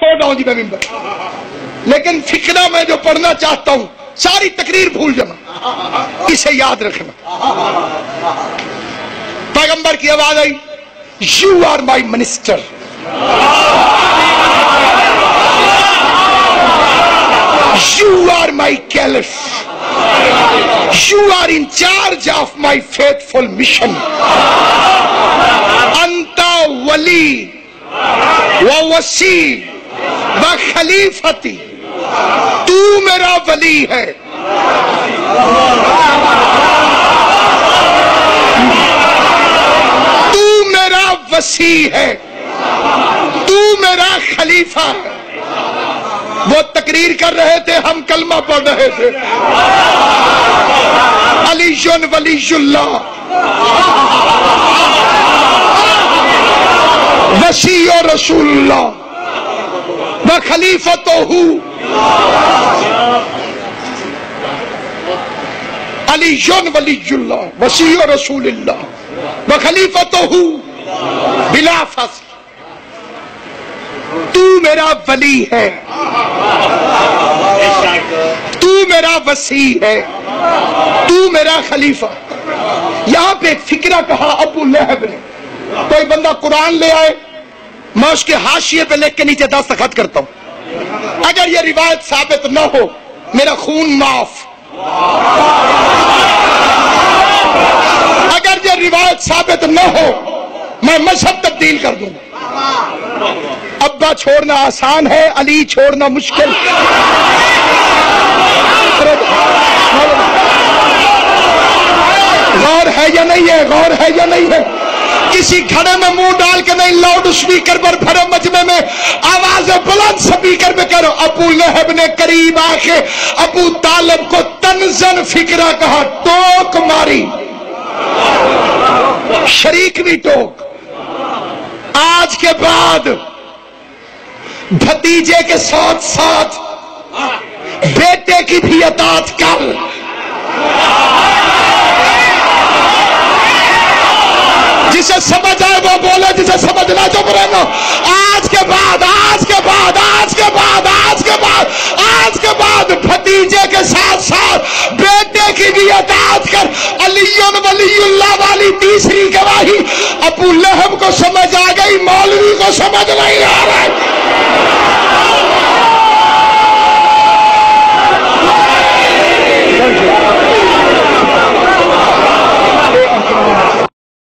چھوڑ رہا ہوں جی میں ممبر، لیکن فقرہ میں جو پڑھنا چاہتا ہوں ساری تقریر بھول جانا، اسے یاد رکھنا۔ پیغمبر کی آواز آئی، you are my minister, you are my caliph, you are in charge of my faithful mission, انت ولی و وسی و خلیفتی، تو میرا ولی ہے، تو میرا وسی ہے، تو میرا خلیفہ ہے۔ وہ تقریر کر رہے تھے، ہم کلمہ پڑھ رہے تھے۔ علی ولی اللہ، وسیع رسول اللہ و خلیفتہ، علی ولی اللہ وسیع رسول اللہ و خلیفتہ بلا فصل، تو میرا ولی ہے، تو میرا وسیع ہے، تو میرا خلیفہ۔ یہاں پہ ایک فقرہ کہا ابو لہب نے۔ کوئی بندہ قرآن لے آئے، میں اس کے حاشیے پہ لکھ کے نیچے دستخط کرتا ہوں، اگر یہ روایت ثابت نہ ہو میرا خون معاف، اگر یہ روایت ثابت نہ ہو میں مذہب تبدیل کر دوں گا۔ ابا چھوڑنا آسان ہے، علی چھوڑنا مشکل۔ غور ہے یا نہیں ہے؟ غور ہے یا نہیں ہے؟ کسی گھڑے میں منہ ڈال کے نہیں، لاؤڈ اسپیکر پر بھرے مجمع میں آواز بلند سپیکر میں کرو۔ ابو لہب نے قریب آ کے ابو طالب کو تنزن فقرہ کہا، ٹوک ماری، شریک بھی ٹوک۔ آج کے بعد بھتیجے کے ساتھ ساتھ بیٹے کی بھی اطاعت کر۔ جسے سمجھ آئے وہ بولے، جسے سمجھ نہ چپ رہنا۔ آج کے بعد، آج کے بعد، آج کے بعد، آج کے بعد، آج کے بعد بھتیجے کے ساتھ ساتھ بیٹے کی بھی اطاعت کر۔ علی ولی اللہ والی تیسری گواہی۔ ابو لہب کو سمجھ آ گئی، مولوی کو سمجھ نہیں آ رہا ہے۔